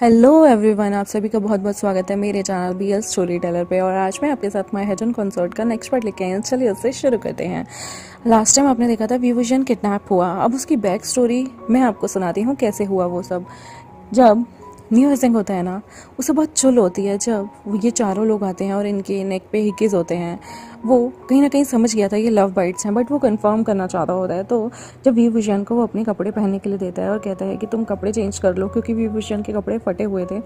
Hello everyone, आप सभी का बहुत बहुत स्वागत है मेरे चैनल BL स्टोरी टेलर पे। और आज मैं आपके साथ माय हेजन कंसर्ट का नेक्स्ट पार्ट लेके आई हूँ। चलिए उससे शुरू करते हैं। लास्ट टाइम आपने देखा था विभूषण किडनैप हुआ। अब उसकी बैक स्टोरी मैं आपको सुनाती हूँ कैसे हुआ वो सब। जब न्यू हसिंग होता है ना, उसे बहुत चुल होती है जब ये चारों लोग आते हैं और इनके नेक पे हिकीज होते हैं। वो कहीं ना कहीं समझ गया था ये लव बाइट्स हैं, बट वो कंफर्म करना चाहता होता है। तो जब विभूषण को वो अपने कपड़े पहनने के लिए देता है और कहता है कि तुम कपड़े चेंज कर लो, क्योंकि विभूषण के कपड़े फटे हुए थे,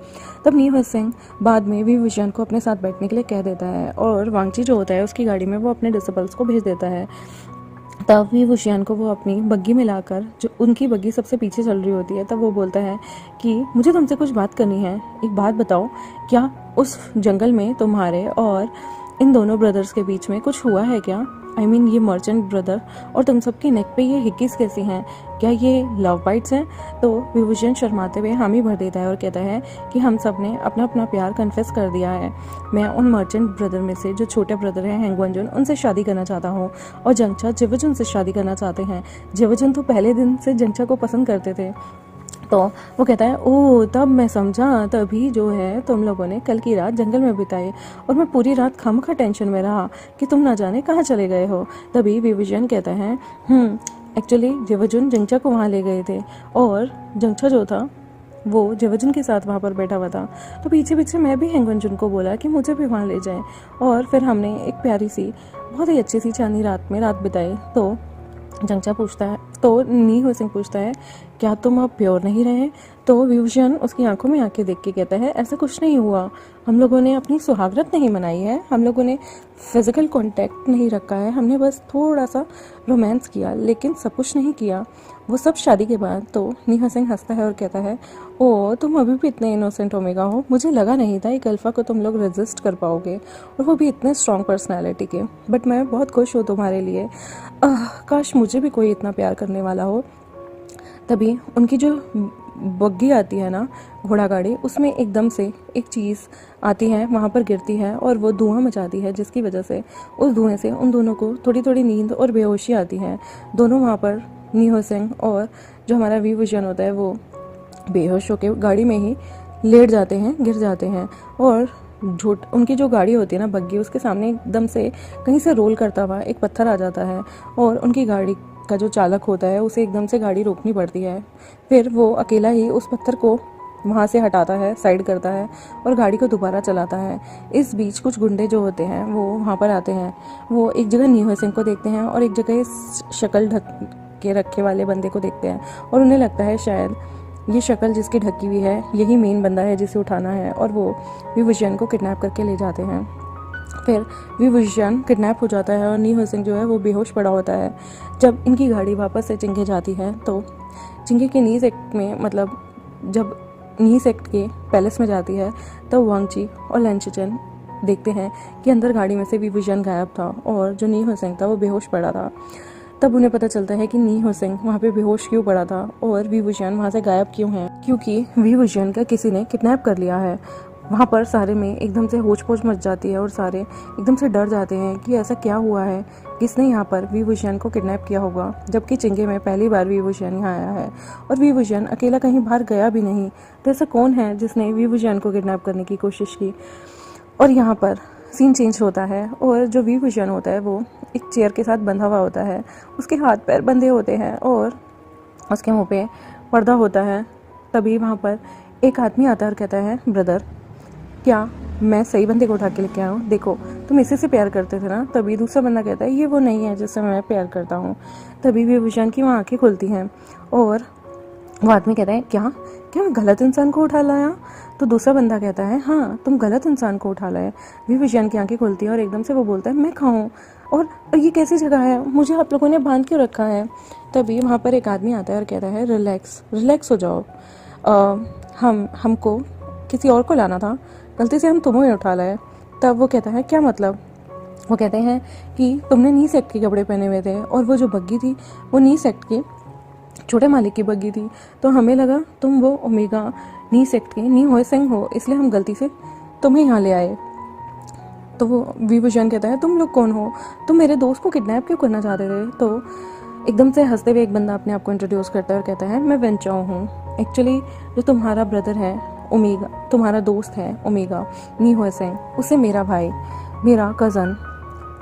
तब न्यू हसिंग बाद में विभूषण को अपने साथ बैठने के लिए कह देता है और वांगची जो होता है उसकी गाड़ी में वो अपने डिसिपल्स को भेज देता है। तब विभूषण को वो अपनी बग्गी में लाकर, जो उनकी बग्गी सबसे पीछे चल रही होती है, तब वो बोलता है कि मुझे तुमसे कुछ बात करनी है। एक बात बताओ, क्या उस जंगल में तुम्हारे और इन दोनों ब्रदर्स के बीच में कुछ हुआ है क्या? आई मीन ये मर्चेंट ब्रदर और तुम सबके नेक पे ये हिक्कीज कैसी हैं? क्या ये लव बाइट्स हैं? तो विभूषण शर्माते हुए हामी भर देता है और कहता है कि हम सब ने अपना अपना प्यार कन्फेस कर दिया है। मैं उन मर्चेंट ब्रदर में से जो छोटे ब्रदर हैं हैंगवंजुन, उनसे शादी करना चाहता हूँ और जंगचा जिवजुन से शादी करना चाहते हैं। जिवजुन तो पहले दिन से जंगचा को पसंद करते थे। तो वो कहता है, ओह तब मैं समझा, तभी जो है तुम लोगों ने कल की रात जंगल में बिताई और मैं पूरी रात खामखा टेंशन में रहा कि तुम ना जाने कहाँ चले गए हो। तभी विभूषण कहता है, एक्चुअली जिवजुन जंगचा को वहाँ ले गए थे और जंगचा जो था वो जिवजुन के साथ वहाँ पर बैठा हुआ था। तो पीछे पीछे मैं भी हैंगवंजुन को बोला कि मुझे भी वहाँ ले जाएं और फिर हमने एक प्यारी सी बहुत ही अच्छी सी चांदनी रात में रात बिताई। तो जंगचा पूछता है, तो नी हुसिंग पूछता है, क्या तुम अब प्योर नहीं रहे? तो विभूषण उसकी आंखों में आंखें देख के कहता है, ऐसा कुछ नहीं हुआ। हम लोगों ने अपनी सुहागरात नहीं मनाई है, हम लोगों ने फिजिकल कांटेक्ट नहीं रखा है, हमने बस थोड़ा सा रोमांस किया, लेकिन सब कुछ नहीं किया। वो सब शादी के बाद। तो नी हुसिंग हंसता है और कहता है, ओ तुम अभी भी इतने इनोसेंट ओमेगा हो, मुझे लगा नहीं था एक अल्फा को तुम लोग रेजिस्ट कर पाओगे, और वो भी इतने स्ट्रॉन्ग पर्सनैलिटी के। बट मैं बहुत खुश हूँ तुम्हारे लिए। काश मुझे भी कोई इतना प्यार करने वाला हो। तभी उनकी जो बग्गी आती है ना, घोड़ा गाड़ी, उसमें एकदम से एक चीज़ आती है, वहाँ पर गिरती है और वो धुआं मचाती है, जिसकी वजह से उस धुएं से उन दोनों को थोड़ी थोड़ी नींद और बेहोशी आती है। दोनों वहाँ पर नी हुसिंग और जो हमारा विभूषण होता है वो बेहोश होकर गाड़ी में ही लेट जाते हैं, गिर जाते हैं। और झूठ उनकी जो गाड़ी होती है ना, बग्गी, उसके सामने एकदम से कहीं से रोल करता हुआ एक पत्थर आ जाता है और उनकी गाड़ी का जो चालक होता है उसे एकदम से गाड़ी रोकनी पड़ती है। फिर वो अकेला ही उस पत्थर को वहाँ से हटाता है, साइड करता है और गाड़ी को दोबारा चलाता है। इस बीच कुछ गुंडे जो होते हैं वो वहाँ पर आते हैं। वो एक जगह नी हुसिंग को देखते हैं और एक जगह शक्ल ढक के रखे वाले बंदे को देखते हैं और उन्हें लगता है शायद ये शक्ल जिसकी ढकी हुई है यही मेन बंदा है जिसे उठाना है, और वो विभूषण को किडनैप करके ले जाते हैं। फिर विभूषण किडनैप हो जाता है और नी हुसिंग जो है वो बेहोश पड़ा होता है। जब इनकी गाड़ी वापस से चिंगे जाती है तो चिंगे के नी सेक्ट में, मतलब जब नी सेक्ट के पैलेस में जाती है, तब वांगची और लैंचचन देखते हैं कि अंदर गाड़ी में से विभूषण गायब था और जो नी हुसिंग था वो बेहोश पड़ा था। तब उन्हें पता चलता है कि नी हुसिंग वहाँ पे बेहोश क्यों पड़ा था और विभूषण वहाँ से गायब क्यों है, क्योंकि विभूषण का किसी ने किडनैप कर लिया है। वहाँ पर सारे में एकदम से होच पोच मच जाती है और सारे एकदम से डर जाते हैं कि ऐसा क्या हुआ है, किसने यहाँ पर विभूषण को किडनैप किया होगा, जबकि चिंगे में पहली बार विभूषण यहाँ आया है और विभूषण अकेला कहीं बाहर गया भी नहीं। तो ऐसा कौन है जिसने विभूषण को किडनैप करने की कोशिश की? और यहाँ पर सीन चेंज होता है और जो विभूषण होता है वो एक चेयर के साथ बंधा हुआ होता है, उसके हाथ पैर बंधे होते हैं और उसके मुंह पे पर्दा होता है। तभी वहाँ पर एक आदमी आता है और कहता है, ब्रदर क्या मैं सही बंदे को उठा के लेके आया हूँ? देखो तुम इसी से प्यार करते थे ना। तभी दूसरा बंदा कहता है, ये वो नहीं है जिससे मैं प्यार करता हूँ। तभी विभूषण की वहाँ आँखें खुलती हैं और वो आदमी कहता है, क्या क्या मैं गलत इंसान को उठा लाया? तो दूसरा बंदा कहता है, हाँ तुम गलत इंसान को उठा लाए। विभूषण की आंखें खुलती है और एकदम से वो बोलता है, मैं खाऊं? और ये कैसी जगह है? मुझे आप लोगों ने बांध क्यों रखा है? तभी वहाँ पर एक आदमी आता है और कहता है, रिलैक्स रिलैक्स हो जाओ, हमको किसी और को लाना था, गलती से हम तुम्हें उठा लाए। तब वो कहता है, क्या मतलब? वो कहते हैं कि तुमने नी सेक्ट के कपड़े पहने हुए थे और वो जो बग्गी थी वो नी सेक्ट की छोटे मालिक की बग्गी थी, तो हमें लगा तुम वो ओमेगा नी सेक्ट के नी हुसिंग हो, इसलिए हम गलती से तुम्हें यहाँ ले आए। तो वो विभूषण कहता है, तुम लोग कौन हो? तुम मेरे दोस्त को किडनैप क्यों करना चाहते थे? तो एकदम से हंसते हुए एक बंदा अपने आप को इंट्रोड्यूस करता है और कहता है, मैं वेंचाओ हूँ। एक्चुअली जो तुम्हारा ब्रदर है ओमेगा तुम्हारा दोस्त है ओमेगा नी हुएसेंग, उसे मेरा भाई, मेरा कज़न,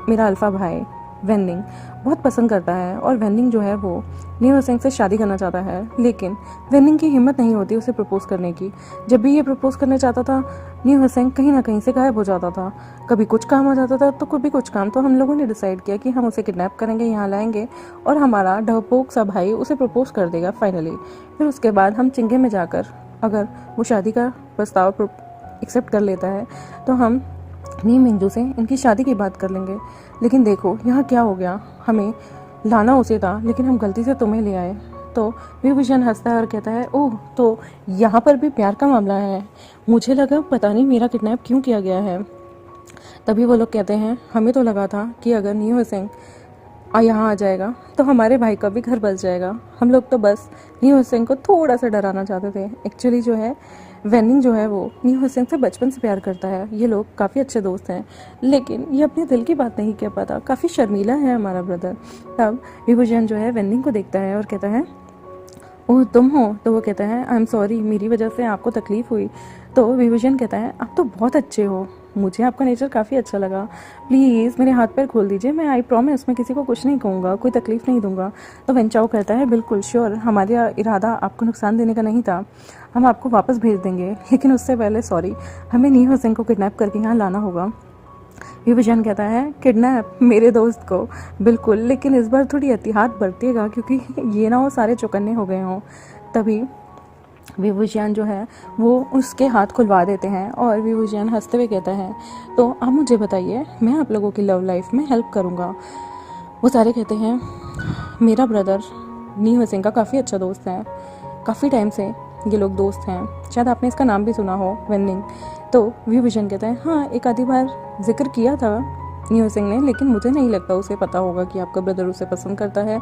मेरा अल्फ़ा भाई वेनिंग बहुत पसंद करता है और वेनिंग जो है वो नी हुएसेंग से शादी करना चाहता है। लेकिन वेनिंग की हिम्मत नहीं होती उसे प्रपोज़ करने की। जब भी ये प्रपोज़ करना चाहता था नी हुएसेंग कहीं ना कहीं से गायब हो जाता था। कभी कुछ काम आ जाता था तो कभी कुछ काम। तो हम लोगों ने डिसाइड किया कि हम उसे किडनैप करेंगे, यहाँ लाएंगे और हमारा डरपोक सा भाई उसे प्रपोज़ कर देगा फाइनली। फिर उसके बाद हम चिंगे में जाकर अगर वो शादी का प्रस्ताव एक्सेप्ट कर लेता है तो हम नी मिंजू से इनकी शादी की बात कर लेंगे। लेकिन देखो यहाँ क्या हो गया, हमें लाना उसे था लेकिन हम गलती से तुम्हें ले आए। तो विभूषण हंसता है और कहता है ओह, तो यहाँ पर भी प्यार का मामला है। मुझे लगा पता नहीं मेरा किडनैप क्यों किया गया है। तभी वो लोग कहते हैं हमें तो लगा था कि अगर नी हुएसेंग यहाँ आ जाएगा तो हमारे भाई का भी घर बस जाएगा। हम लोग तो बस नी हुएसेंग को थोड़ा सा डराना चाहते थे। एक्चुअली जो है वेनिंग जो है वो नी हुएसेंग से बचपन से प्यार करता है। ये लोग काफ़ी अच्छे दोस्त हैं लेकिन ये अपने दिल की बात नहीं कह पाता। काफ़ी शर्मीला है हमारा ब्रदर। तब विभूषण जो है वेनिंग को देखता है और कहता है ओह तुम हो। तो वो कहता है आई एम सॉरी, मेरी वजह से आपको तकलीफ़ हुई। तो विभूषण कहता है आप तो बहुत अच्छे हो, मुझे आपका नेचर काफ़ी अच्छा लगा, प्लीज़ मेरे हाथ पैर खोल दीजिए, मैं आई प्रॉमिस मैं किसी को कुछ नहीं कहूँगा, कोई तकलीफ़ नहीं दूंगा। तो वेंचाओ कहता है बिल्कुल श्योर, हमारा इरादा आपको नुकसान देने का नहीं था, हम आपको वापस भेज देंगे लेकिन उससे पहले सॉरी, हमें नी हुएसेंग को किडनैप करके यहाँ लाना होगा। विभूषण कहता है किडनैप मेरे दोस्त को, बिल्कुल, लेकिन इस बार थोड़ी एहतियात बरतिएगा क्योंकि ये ना वो सारे चौकन्ने हो गए हों। तभी विभूषण जो है वो उसके हाथ खुलवा देते हैं और विभूषण हंसते हुए कहता है तो आप मुझे बताइए, मैं आप लोगों की लव लाइफ में हेल्प करूँगा। वो सारे कहते हैं मेरा ब्रदर नी हुएसेंग का काफ़ी अच्छा दोस्त है, काफ़ी टाइम से ये लोग दोस्त हैं, शायद आपने इसका नाम भी सुना हो वेनिंग। तो विभूषण कहता है हाँ, एक आधी बार जिक्र किया था नी हुएसेंग ने, लेकिन मुझे नहीं लगता उसे पता होगा कि आपका ब्रदर उसे पसंद करता है,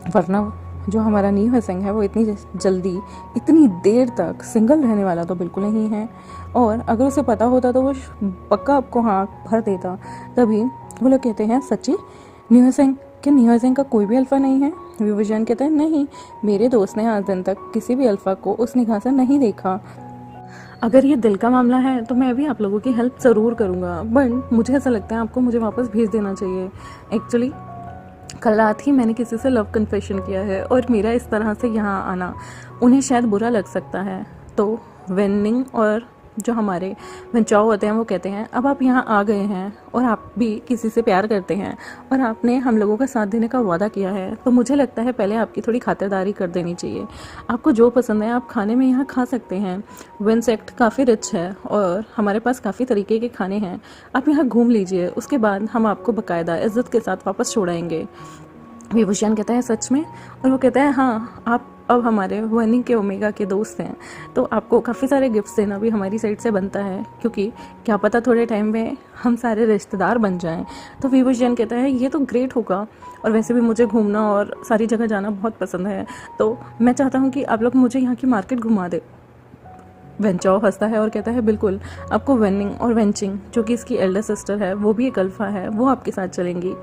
वरना जो हमारा नी हुएसेंग है वो इतनी जल्दी इतनी देर तक सिंगल रहने वाला तो बिल्कुल नहीं है, और अगर उसे पता होता तो वो पक्का आपको हाँ भर देता। तभी वो लोग कहते हैं सच्ची नी हुएसेंग, क्या नी हुएसेंग का कोई भी अल्फ़ा नहीं है? विभूषण कहते हैं नहीं, मेरे दोस्त ने आज दिन तक किसी भी अल्फ़ा को उस निगाह से नहीं देखा। अगर ये दिल का मामला है तो मैं भी आप लोगों की हेल्प ज़रूर करूँगा, बट मुझे ऐसा लगता है आपको मुझे वापस भेज देना चाहिए। एक्चुअली कल रात ही मैंने किसी से लव कन्फेशन किया है और मेरा इस तरह से यहाँ आना उन्हें शायद बुरा लग सकता है। तो वेनिंग और जो हमारे वेंचाओ होते हैं वो कहते हैं अब आप यहाँ आ गए हैं और आप भी किसी से प्यार करते हैं और आपने हम लोगों का साथ देने का वादा किया है, तो मुझे लगता है पहले आपकी थोड़ी खातिरदारी कर देनी चाहिए। आपको जो पसंद है आप खाने में यहाँ खा सकते हैं। वेंसेक्ट काफ़ी रिच है और हमारे पास काफ़ी तरीके के खाने हैं, आप यहाँ घूम लीजिए, उसके बाद हम आपको बाकायदा इज्जत के साथ वापस छोड़ाएंगे। विभूषण कहता है सच में? और वो कहता है हाँ, आप अब हमारे वेनिंग के ओमेगा के दोस्त हैं तो आपको काफ़ी सारे गिफ्ट्स देना भी हमारी साइड से बनता है, क्योंकि क्या पता थोड़े टाइम में हम सारे रिश्तेदार बन जाएं। तो विभूषण कहता है ये तो ग्रेट होगा, और वैसे भी मुझे घूमना और सारी जगह जाना बहुत पसंद है, तो मैं चाहता हूँ कि आप लोग मुझे यहाँ की मार्केट घुमा दे। वेंचाओ हंसता है और कहता है बिल्कुल, आपको वेनिंग और वेंचिंग जो कि इसकी एल्डर सिस्टर है वो भी एक अल्फ़ा है, वो आपके साथ चलेंगी।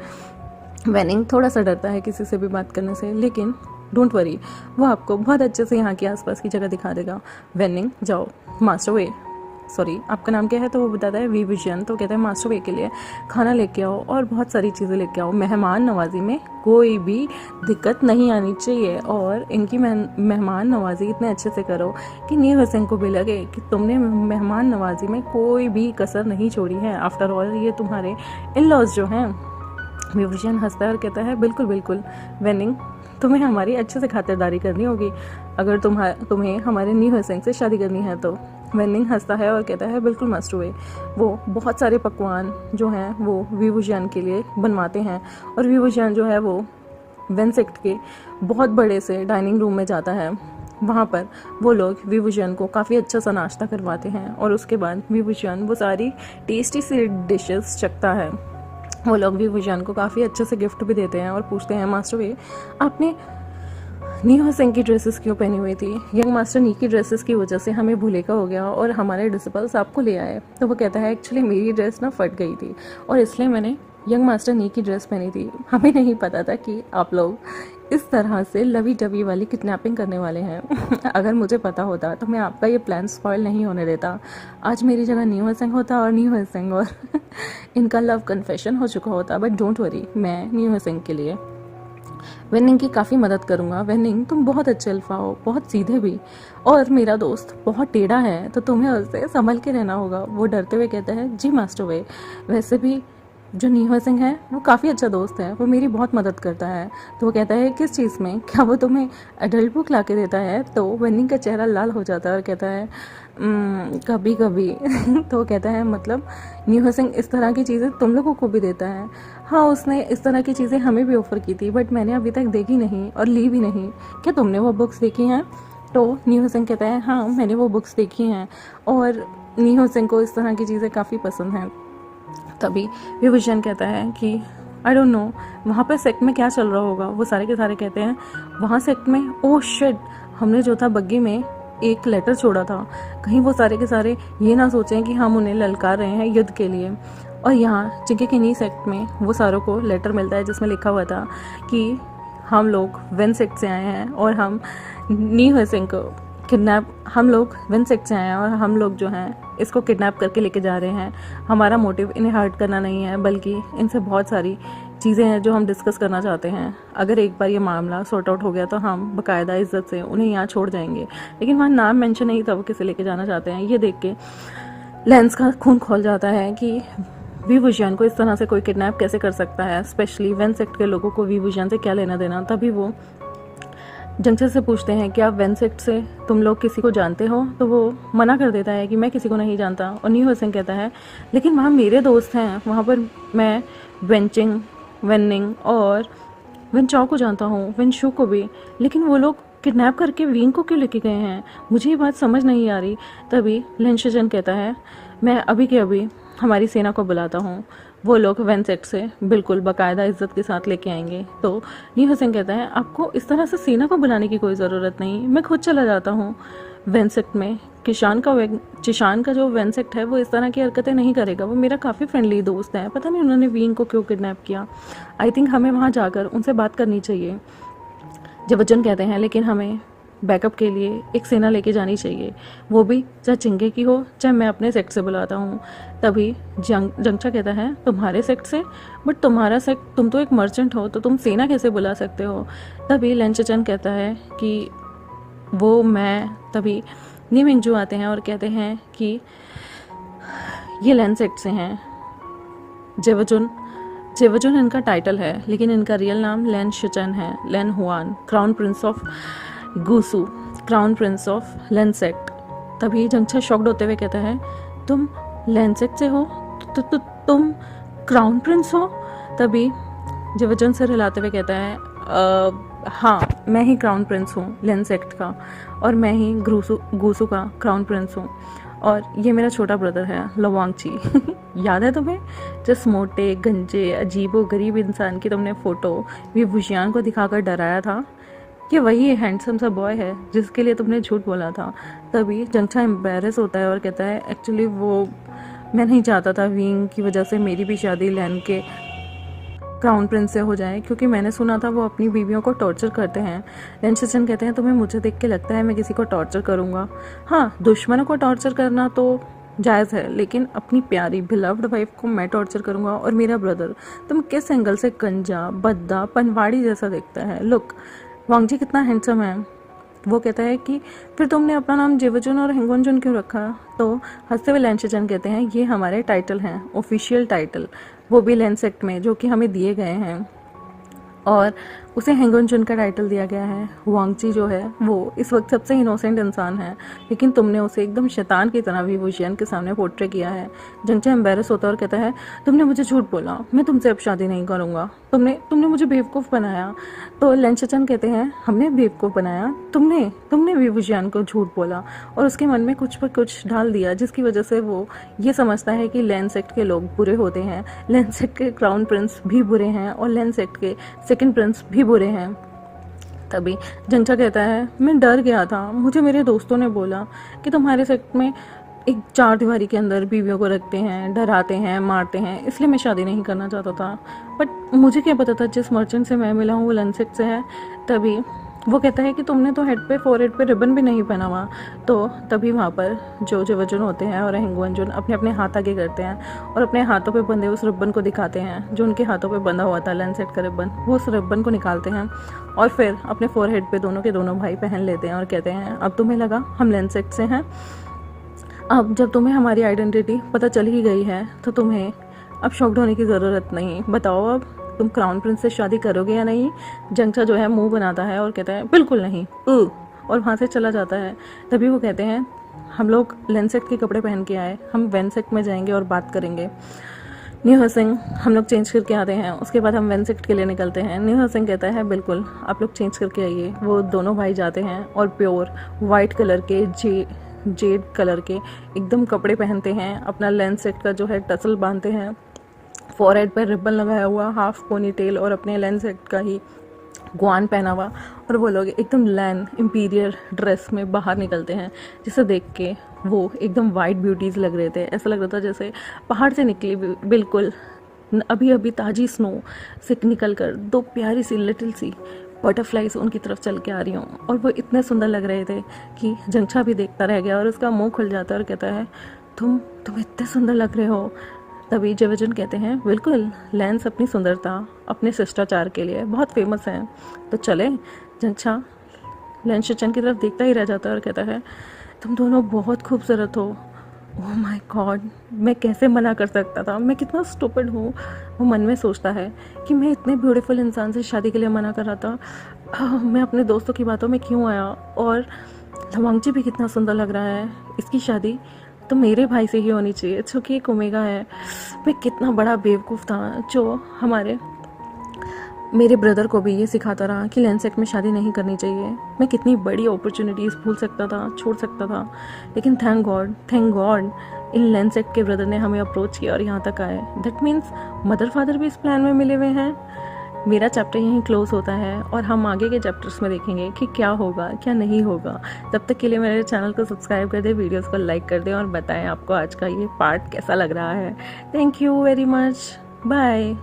वेनिंग थोड़ा सा डरता है किसी से भी बात करने से, लेकिन डोंट वरी, वो आपको बहुत अच्छे से यहाँ की आसपास की जगह दिखा देगा। वेनिंग जाओ मास्टर वे, सॉरी आपका नाम क्या है? तो वो बताता है विभूषण। तो कहता है मास्टर वे के लिए खाना लेके आओ और बहुत सारी चीज़ें लेके आओ, मेहमान नवाजी में कोई भी दिक्कत नहीं आनी चाहिए, और इनकी मेहमान नवाजी इतने अच्छे से करो कि नी हुएसेंग को भी लगे कि तुमने मेहमान नवाजी में कोई भी कसर नहीं छोड़ी है। आफ्टर ऑल ये तुम्हारे इन लॉज जो हैं। विभूषण हंसता है और कहता है बिल्कुल बिल्कुल वेनिंग, तुम्हें हमारी अच्छे से खातिरदारी करनी होगी अगर तुम्हें हमारे नी हुएसेंग से शादी करनी है तो। वेनिंग हंसता है और कहता है बिल्कुल मास्टर वे। वो बहुत सारे पकवान जो हैं वो विभूषण के लिए बनवाते हैं, और विभूषण जो है वो वेंसेक्ट के बहुत बड़े से डाइनिंग रूम में जाता है। वहाँ पर वो लोग विभूषण को काफ़ी अच्छा सा नाश्ता करवाते हैं, और उसके बाद विभूषण वो सारी टेस्टी सी डिशेस चखता है। वो लोग विभूषण को काफ़ी अच्छे से गिफ्ट भी देते हैं और पूछते हैं मास्टर वे, आपने नी हुएसेंग की ड्रेसेस क्यों पहनी हुई थी? यंग मास्टर नी की ड्रेसेस की वजह से हमें भूलेखा हो गया और हमारे डिसिपल्स आपको ले आए। तो वो कहता है एक्चुअली मेरी ड्रेस ना फट गई थी और इसलिए मैंने यंग मास्टर नी की ड्रेस पहनी थी। हमें नहीं पता था कि आप लोग इस तरह से लवी डबी वाली किडनैपिंग करने वाले हैं। अगर मुझे पता होता तो मैं आपका ये प्लान स्पॉइल नहीं होने देता। आज मेरी जगह न्यू सिंह होता और न्यू सिंह और इनका लव कन्फेशन हो चुका होता। बट डोंट वरी, मैं न्यू सिंह के लिए वेनिंग की काफ़ी मदद करूँगा। वेनिंग, तुम बहुत अच्छे अल्फा हो, बहुत सीधे भी, और मेरा दोस्त बहुत टेढ़ा है, तो तुम्हें उससे संभल के रहना होगा। वो डरते हुए कहता है, जी मास्टर वे, वैसे भी जो नीहा सिंह है वो काफ़ी अच्छा दोस्त है, वो मेरी बहुत मदद करता है। तो वो कहता है, किस चीज़ में? क्या वो तुम्हें एडल्ट बुक ला के देता है? तो वेनिंग का चेहरा लाल हो जाता है और कहता है, कभी कभी। तो वो कहता है, मतलब नीहा सिंह इस तरह की चीज़ें तुम लोगों को भी देता है? हाँ, उसने इस तरह की चीज़ें हमें भी ऑफ़र की थी, बट मैंने अभी तक देखी नहीं और ली भी नहीं। क्या तुमने वो बुक्स देखी हैं? तो नीहा सिंह कहता है, हाँ मैंने वो बुक्स देखी हैं, और नीहा सिंह को इस तरह की चीज़ें काफ़ी पसंद हैं। तभी विभूषण कहता है कि आई डोंट नो वहाँ पे सेक्ट में क्या चल रहा होगा। वो सारे के सारे कहते हैं, वहाँ सेक्ट में, ओह शिट, हमने जो था बग्गी में एक लेटर छोड़ा था, कहीं वो सारे के सारे ये ना सोचें कि हम उन्हें ललकार रहे हैं युद्ध के लिए। और यहाँ चिंके के नी सेक्ट में वो सारों को लेटर मिलता है जिसमें लिखा हुआ था कि हम लोग वेन सेक्ट से आए हैं और हम नी सिंह को किडनैप, हम लोग वेन सेक्ट से आए हैं और हम लोग जो हैं इसको किडनैप करके लेके जा रहे हैं। हमारा मोटिव इन्हें हर्ट करना नहीं है, बल्कि इनसे बहुत सारी चीज़ें हैं जो हम डिस्कस करना चाहते हैं। अगर एक बार ये मामला सॉर्ट आउट हो गया तो हम बाकायदा इज्जत से उन्हें यहाँ छोड़ जाएंगे। लेकिन वहाँ नाम मेंशन नहीं था वो किसे लेके जाना चाहते हैं। ये देख के लेंस का खून खोल जाता है कि विभूषण को इस तरह से कोई किडनैप कैसे कर सकता है, स्पेशली वेन सेक्ट के लोगों को विभूषण से क्या लेना देना। तभी वो जंगचर से पूछते हैं कि आप वेन सेक्ट से तुम लोग किसी को जानते हो? तो वो मना कर देता है कि मैं किसी को नहीं जानता। और न्यू सिंह कहता है, लेकिन वहाँ मेरे दोस्त हैं, वहाँ पर मैं वेंचिंग, वेनिंग और वेन चाओ को जानता हूँ, वेन शू को भी, लेकिन वो लोग किडनैप करके विंग को क्यों लेके गए हैं? मुझे ये बात समझ नहीं आ रही। तभी लेंशजन कहता है, मैं अभी के अभी हमारी सेना को बुलाता हूँ, वो लोग वेन सेक्ट से बिल्कुल बाकायदा इज्जत के साथ लेके आएंगे। तो न्यू सिंह कहता है, आपको इस तरह से सेना को बुलाने की कोई ज़रूरत नहीं, मैं खुद चला जाता हूँ वेन सेक्ट में। चिशान का जो वेन सेक्ट है वो इस तरह की हरकतें नहीं करेगा, वो मेरा काफ़ी फ्रेंडली दोस्त है। पता नहीं उन्होंने विंग को क्यों किडनैप किया। आई थिंक हमें वहाँ जाकर उनसे बात करनी चाहिए। जब वचन कहते हैं, लेकिन हमें बैकअप के लिए एक सेना लेके जानी चाहिए, वो भी चाहे चिंगे की हो चाहे मैं अपने सेक्ट से बुलाता हूँ। तभी जंगचा कहता है, तुम्हारे सेक्ट से? बट तुम्हारा सेक्ट, तुम तो एक मर्चेंट हो, तो तुम सेना कैसे बुला सकते हो? तभी लेंचचन कहता है कि वो मैं। तभी नीमिंगजू आते हैं और कहते हैं कि ये लेन सेक्ट से हैं। जेवजुन इनका टाइटल है, लेकिन इनका रियल नाम लेन शिचन है, Lan Huan, crown prince of Gusu, crown prince of Lan sect. तभी जंगचा शॉक्ड होते हुए कहता है, तुम लेंसेक्ट से हो? तो तुम क्राउन प्रिंस हो? तभी जेवजुन सिर हिलाते हुए कहता है, हाँ मैं ही क्राउन प्रिंस हूँ लेंसेक्ट का, और मैं ही गूसू का क्राउन प्रिंस हूँ, और ये मेरा छोटा ब्रदर है लवांगची। याद है तुम्हें, जिस मोटे गंजे अजीबो गरीब इंसान की तुमने फ़ोटो विभूषण को दिखाकर डराया था? ये वही हैंडसम सा बॉय है जिसके लिए तुमने झूठ बोला था। तभी जंगचा एम्बेरस होता है और कहता है, एक्चुअली वो मैं नहीं चाहता था विंग की वजह से मेरी भी शादी लैन के क्राउन प्रिंस से हो जाए, क्योंकि मैंने सुना था वो अपनी बीवियों को टॉर्चर करते हैं। लेंशचन कहते हैं, तुम्हें मुझे देख के लगता है मैं किसी को टॉर्चर करूँगा? हाँ, दुश्मनों को टॉर्चर करना तो जायज़ है, लेकिन अपनी प्यारी बिलव्ड वाइफ को मैं टॉर्चर करूँगा? और मेरा ब्रदर, तुम किस एंगल से गंजा, बद्दा, पनवाड़ी जैसा दिखता है? लुक, वांगजी कितना हैंडसम है। वो कहता है कि फिर तुमने अपना नाम जेवजुन और हिंगोनजुन क्यों रखा? तो हंसते हुए लेंशचन कहते हैं, ये हमारे टाइटल हैं, ऑफिशियल टाइटल, वो भी लेंसेक्ट में, जो कि हमें दिए गए हैं, और उसे हेंगोनजुन का टाइटल दिया गया है। वांगची जो है वो इस वक्त सबसे इनोसेंट इंसान है, लेकिन तुमने उसे एकदम शैतान की तरह विभूषण के सामने पोर्ट्रे किया है। जंगचा एम्बेरस होता है और कहता है, तुमने मुझे झूठ बोला, मैं तुमसे अब शादी नहीं करूँगा, तुमने मुझे बेवकूफ़ बनाया। तो लेंशचन कहते हैं, हमने बेवकूफ़ बनाया? तुमने विभूषण को झूठ बोला और उसके मन में कुछ पर कुछ डाल दिया, जिसकी वजह से वो ये समझता है कि लेंसेक्ट के लोग बुरे होते हैं, लेंसेक्ट के क्राउन प्रिंस भी बुरे हैं, और लेंसेक्ट के सेकंड प्रिंस भी बुरे हैं। तभी जंगचा कहता है, मैं डर गया था, मुझे मेरे दोस्तों ने बोला कि तुम्हारे सेक्ट में एक चार दीवारी के अंदर बीवियों को रखते हैं, डराते हैं, मारते हैं, इसलिए मैं शादी नहीं करना चाहता था। बट मुझे क्या पता था जिस मर्चेंट से मैं मिला हूँ वो लंसेट से है। तभी वो कहता है कि तुमने तो फोरहेड पे रिबन भी नहीं पहना हुआ। तो तभी वहाँ पर जो वजन होते हैं और हिंगवंजुन अपने अपने हाथ आगे करते हैं और अपने हाथों पे बंधे उस रिबन को दिखाते हैं जो उनके हाथों पे बंधा हुआ था लैंसेट का रिबन। वो उस रिबन को निकालते हैं और फिर अपने फोरहेड पे दोनों के दोनों भाई पहन लेते हैं और कहते हैं अब तुम्हें लगा हम लैंसेट से हैं, अब जब तुम्हें हमारी आइडेंटिटी पता चल ही गई है तो तुम्हें अब शॉक्ड होने की ज़रूरत नहीं। बताओ अब तुम क्राउन प्रिंस से शादी करोगे या नहीं। जंगचा जो है मुंह बनाता है और कहता है बिल्कुल नहीं, और वहाँ से चला जाता है। तभी वो कहते हैं हम लोग लेंसेट के कपड़े पहन के आए, हम वेंसेट में जाएंगे और बात करेंगे। न्यू हसिंग हम लोग चेंज करके आते हैं, उसके बाद हम वेंसेट के लिए निकलते हैं। न्यू हसिंग कहता है बिल्कुल आप लोग चेंज करके आइए। वो दोनों भाई जाते हैं और प्योर वाइट कलर के जेड कलर के एकदम कपड़े पहनते हैं, अपना लेंसेट का जो है टसल बांधते हैं, फॉरहेड पर रिबन लगाया हुआ, हाफ पोनी टेल और अपने लेंसेट का ही ग्वान पहना हुआ, और वो लोग एकदम लैन इंपीरियर ड्रेस में बाहर निकलते हैं, जिसे देख के वो एकदम वाइट ब्यूटीज़ लग रहे थे। ऐसा लग रहा था जैसे पहाड़ से निकली बिल्कुल अभी अभी ताज़ी स्नो से निकल कर दो प्यारी सी लिटिल सी बटरफ्लाइज उनकी तरफ चल के आ रही हूँ, और वो इतने सुंदर लग रहे थे कि जंगचा भी देखता रह गया और उसका मुंह खुल जाता है और कहता है तुम इतने सुंदर लग रहे हो। तभी जेवजन कहते हैं बिल्कुल लेंस अपनी सुंदरता अपने शिष्टाचार के लिए बहुत फेमस है, तो चले। जंगचा लेंस चचन की तरफ देखता ही रह जाता है और कहता है तुम दोनों बहुत खूबसूरत हो। ओह माय गॉड, मैं कैसे मना कर सकता था, मैं कितना स्टूपिड हूँ। वो मन में सोचता है कि मैं इतने ब्यूटीफुल इंसान से शादी के लिए मना कर रहा था, मैं अपने दोस्तों की बातों में क्यों आया, और लवांगची भी कितना सुंदर लग रहा है, इसकी शादी तो मेरे भाई से ही होनी चाहिए जो कि एक ओमेगा है। मैं कितना बड़ा बेवकूफ़ था जो मेरे ब्रदर को भी ये सिखाता रहा कि लेंसेट में शादी नहीं करनी चाहिए। मैं कितनी बड़ी अपॉर्चुनिटीज़ भूल सकता था, छोड़ सकता था, लेकिन थैंक गॉड इन लेंसेट के ब्रदर ने हमें अप्रोच किया और यहाँ तक आए। दैट मीन्स मदर फादर भी इस प्लान में मिले हुए हैं। मेरा चैप्टर यहीं क्लोज होता है और हम आगे के चैप्टर्स में देखेंगे कि क्या होगा क्या नहीं होगा। तब तक के लिए मेरे चैनल को सब्सक्राइब कर दें, वीडियोस को लाइक कर दें और बताएं आपको आज का ये पार्ट कैसा लग रहा है। Thank you very much, bye.